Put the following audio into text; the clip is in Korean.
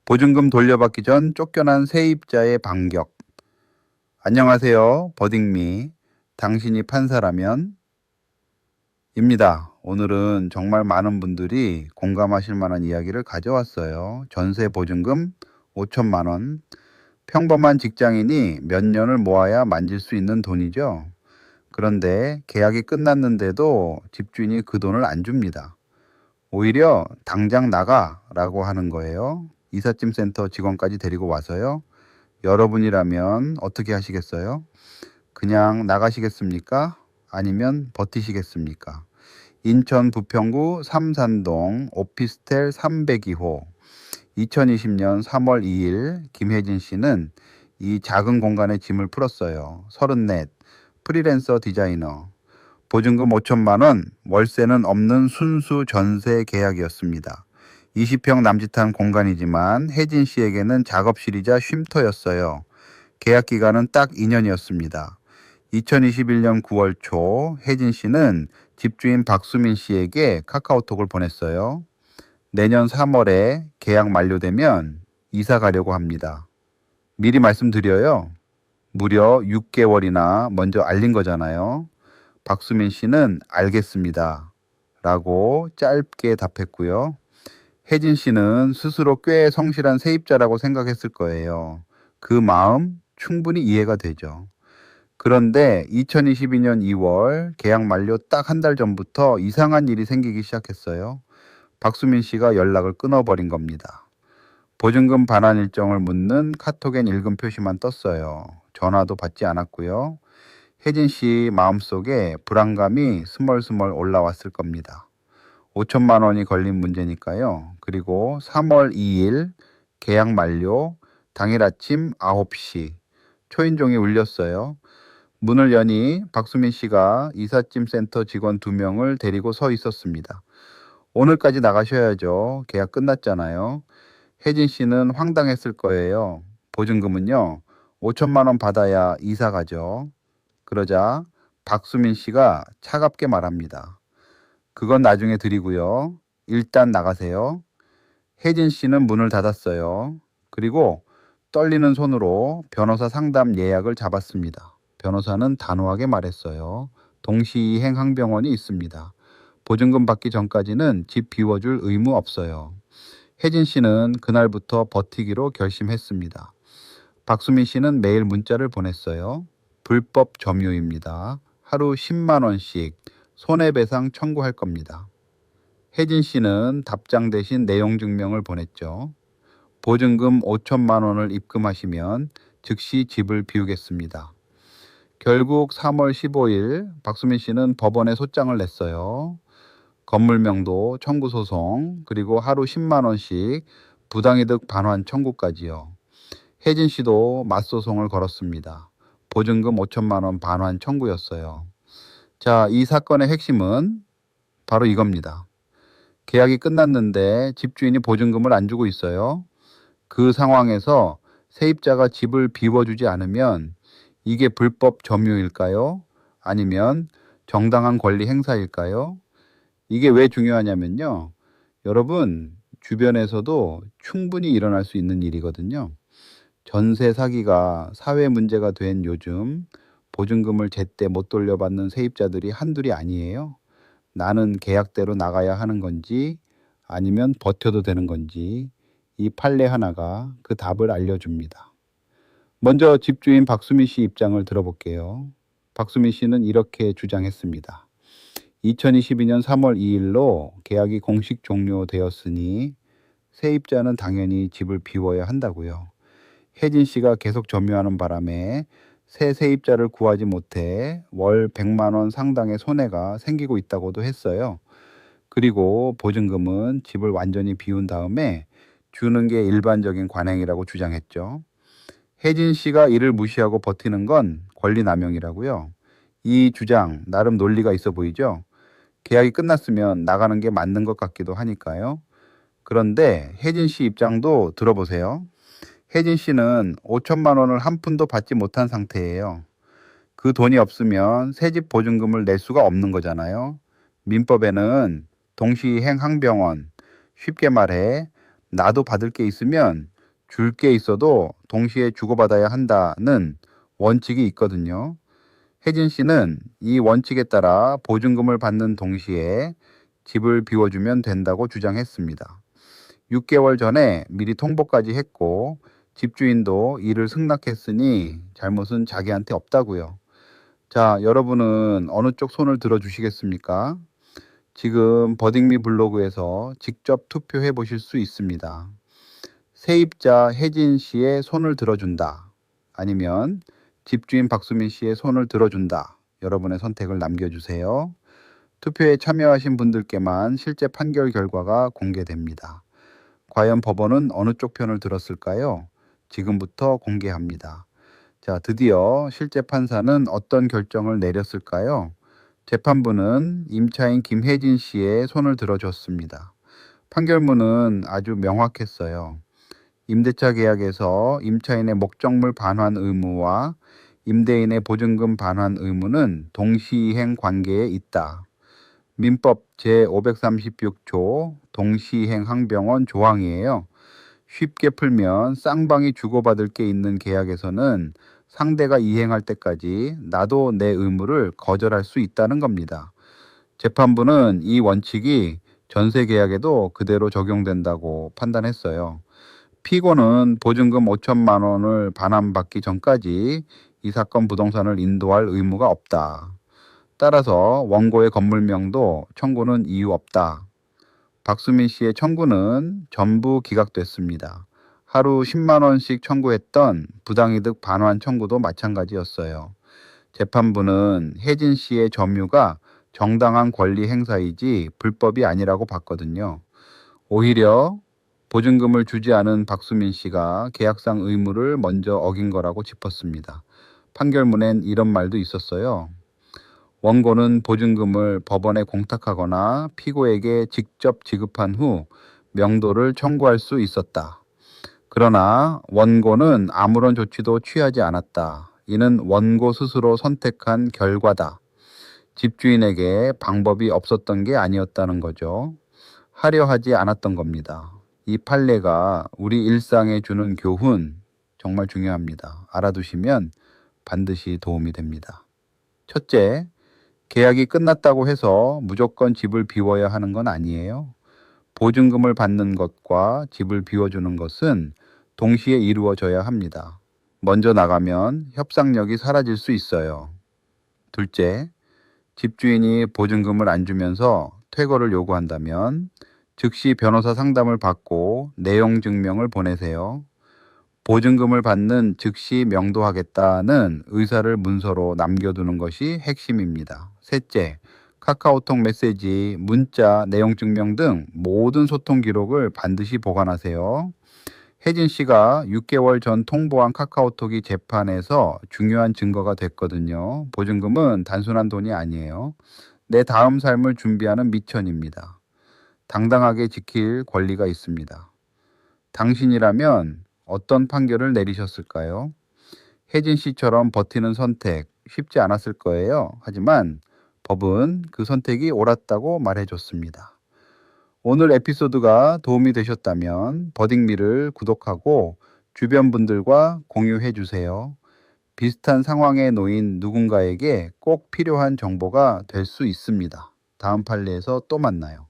보증금 돌려받기 전 쫓겨난 세입자의 반격. 안녕하세요. 버딩미. 당신이 판사라면? 입니다. 오늘은 정말 많은 분들이 공감하실 만한 이야기를 가져왔어요. 전세 보증금 5천만 원. 평범한 직장인이 몇 년을 모아야 만질 수 있는 돈이죠. 그런데 계약이 끝났는데도 집주인이 그 돈을 안 줍니다. 오히려 당장 나가라고 하는 거예요. 이삿짐 센터 직원까지 데리고 와서요. 여러분이라면 어떻게 하시겠어요? 그냥 나가시겠습니까? 아니면 버티시겠습니까? 인천 부평구 삼산동 오피스텔 302호 2020년 3월 2일 김혜진 씨는 이 작은 공간에 짐을 풀었어요. 34, 프리랜서 디자이너. 보증금 5천만 원, 월세는 없는 순수 전세 계약이었습니다. 20평 남짓한 공간이지만 혜진 씨에게는 작업실이자 쉼터였어요. 계약 기간은 딱 2년이었습니다. 2021년 9월 초 혜진 씨는 집주인 박수민 씨에게 카카오톡을 보냈어요. 내년 3월에 계약 만료되면 이사 가려고 합니다. 미리 말씀드려요. 무려 6개월이나 먼저 알린 거잖아요. 박수민 씨는 알겠습니다. 라고 짧게 답했고요. 혜진 씨는 스스로 꽤 성실한 세입자라고 생각했을 거예요. 그 마음 충분히 이해가 되죠. 그런데 2022년 2월 계약 만료 딱 한 달 전부터 이상한 일이 생기기 시작했어요. 박수민 씨가 연락을 끊어버린 겁니다. 보증금 반환 일정을 묻는 카톡엔 읽음 표시만 떴어요. 전화도 받지 않았고요. 혜진 씨 마음속에 불안감이 스멀스멀 올라왔을 겁니다. 5천만 원이 걸린 문제니까요. 그리고 3월 2일 계약 만료 당일 아침 9시 초인종이 울렸어요. 문을 여니 박수민 씨가 이삿짐 센터 직원 2명을 데리고 서 있었습니다. 오늘까지 나가셔야죠. 계약 끝났잖아요. 혜진 씨는 황당했을 거예요. 보증금은요. 5천만 원 받아야 이사 가죠. 그러자 박수민 씨가 차갑게 말합니다. 그건 나중에 드리고요. 일단 나가세요. 혜진 씨는 문을 닫았어요. 그리고 떨리는 손으로 변호사 상담 예약을 잡았습니다. 변호사는 단호하게 말했어요. 동시이행 항변원이 있습니다. 보증금 받기 전까지는 집 비워줄 의무 없어요. 혜진 씨는 그날부터 버티기로 결심했습니다. 박수민 씨는 매일 문자를 보냈어요. 불법 점유입니다. 하루 10만 원씩 손해배상 청구할 겁니다. 혜진 씨는 답장 대신 내용 증명을 보냈죠. 보증금 5천만 원을 입금하시면 즉시 집을 비우겠습니다. 결국 3월 15일 박수민 씨는 법원에 소장을 냈어요. 건물명도 청구 소송, 그리고 하루 10만 원씩 부당이득 반환 청구까지요. 혜진 씨도 맞소송을 걸었습니다. 보증금 5천만 원 반환 청구였어요. 자, 이 사건의 핵심은 바로 이겁니다. 계약이 끝났는데 집주인이 보증금을 안 주고 있어요. 그 상황에서 세입자가 집을 비워주지 않으면 이게 불법 점유일까요? 아니면 정당한 권리 행사일까요? 이게 왜 중요하냐면요. 여러분, 주변에서도 충분히 일어날 수 있는 일이거든요. 전세 사기가 사회 문제가 된 요즘 보증금을 제때 못 돌려받는 세입자들이 한둘이 아니에요. 나는 계약대로 나가야 하는 건지 아니면 버텨도 되는 건지 이 판례 하나가 그 답을 알려줍니다. 먼저 집주인 박수민 씨 입장을 들어볼게요. 박수민 씨는 이렇게 주장했습니다. 2022년 3월 2일로 계약이 공식 종료되었으니 세입자는 당연히 집을 비워야 한다고요. 혜진 씨가 계속 점유하는 바람에 새 세입자를 구하지 못해 월 100만 원 상당의 손해가 생기고 있다고도 했어요. 그리고 보증금은 집을 완전히 비운 다음에 주는 게 일반적인 관행이라고 주장했죠. 혜진 씨가 이를 무시하고 버티는 건 권리남용이라고요. 이 주장 나름 논리가 있어 보이죠? 계약이 끝났으면 나가는 게 맞는 것 같기도 하니까요. 그런데 혜진 씨 입장도 들어보세요. 혜진 씨는 5천만 원을 한 푼도 받지 못한 상태예요. 그 돈이 없으면 새집 보증금을 낼 수가 없는 거잖아요. 민법에는 동시행 항변원, 쉽게 말해 나도 받을 게 있으면 줄 게 있어도 동시에 주고받아야 한다는 원칙이 있거든요. 혜진 씨는 이 원칙에 따라 보증금을 받는 동시에 집을 비워주면 된다고 주장했습니다. 6개월 전에 미리 통보까지 했고 집주인도 이를 승낙했으니 잘못은 자기한테 없다고요. 자, 여러분은 어느 쪽 손을 들어주시겠습니까? 지금 버딩미 블로그에서 직접 투표해 보실 수 있습니다. 세입자 혜진 씨의 손을 들어준다. 아니면 집주인 박수민 씨의 손을 들어준다. 여러분의 선택을 남겨주세요. 투표에 참여하신 분들께만 실제 판결 결과가 공개됩니다. 과연 법원은 어느 쪽 편을 들었을까요? 지금부터 공개합니다. 자, 드디어 실제 판사는 어떤 결정을 내렸을까요? 재판부는 임차인 김혜진 씨의 손을 들어줬습니다. 판결문은 아주 명확했어요. 임대차 계약에서 임차인의 목적물 반환 의무와 임대인의 보증금 반환 의무는 동시이행 관계에 있다. 민법 제536조 동시이행 항변원 조항이에요. 쉽게 풀면 쌍방이 주고받을 게 있는 계약에서는 상대가 이행할 때까지 나도 내 의무를 거절할 수 있다는 겁니다. 재판부는 이 원칙이 전세 계약에도 그대로 적용된다고 판단했어요. 피고는 보증금 5천만 원을 반환받기 전까지 이 사건 부동산을 인도할 의무가 없다. 따라서 원고의 건물명도 청구는 이유 없다. 박수민 씨의 청구는 전부 기각됐습니다. 하루 10만 원씩 청구했던 부당이득 반환 청구도 마찬가지였어요. 재판부는 혜진 씨의 점유가 정당한 권리 행사이지 불법이 아니라고 봤거든요. 오히려 보증금을 주지 않은 박수민 씨가 계약상 의무를 먼저 어긴 거라고 짚었습니다. 판결문엔 이런 말도 있었어요. 원고는 보증금을 법원에 공탁하거나 피고에게 직접 지급한 후 명도를 청구할 수 있었다. 그러나 원고는 아무런 조치도 취하지 않았다. 이는 원고 스스로 선택한 결과다. 집주인에게 방법이 없었던 게 아니었다는 거죠. 하려 하지 않았던 겁니다. 이 판례가 우리 일상에 주는 교훈 정말 중요합니다. 알아두시면 반드시 도움이 됩니다. 첫째, 계약이 끝났다고 해서 무조건 집을 비워야 하는 건 아니에요. 보증금을 받는 것과 집을 비워주는 것은 동시에 이루어져야 합니다. 먼저 나가면 협상력이 사라질 수 있어요. 둘째, 집주인이 보증금을 안 주면서 퇴거를 요구한다면 즉시 변호사 상담을 받고 내용 증명을 보내세요. 보증금을 받는 즉시 명도하겠다는 의사를 문서로 남겨두는 것이 핵심입니다. 셋째, 카카오톡 메시지, 문자, 내용 증명 등 모든 소통 기록을 반드시 보관하세요. 혜진 씨가 6개월 전 통보한 카카오톡이 재판에서 중요한 증거가 됐거든요. 보증금은 단순한 돈이 아니에요. 내 다음 삶을 준비하는 미천입니다. 당당하게 지킬 권리가 있습니다. 당신이라면 어떤 판결을 내리셨을까요? 혜진 씨처럼 버티는 선택 쉽지 않았을 거예요. 하지만 법은 그 선택이 옳았다고 말해줬습니다. 오늘 에피소드가 도움이 되셨다면 버딩미를 구독하고 주변 분들과 공유해 주세요. 비슷한 상황에 놓인 누군가에게 꼭 필요한 정보가 될 수 있습니다. 다음 판례에서 또 만나요.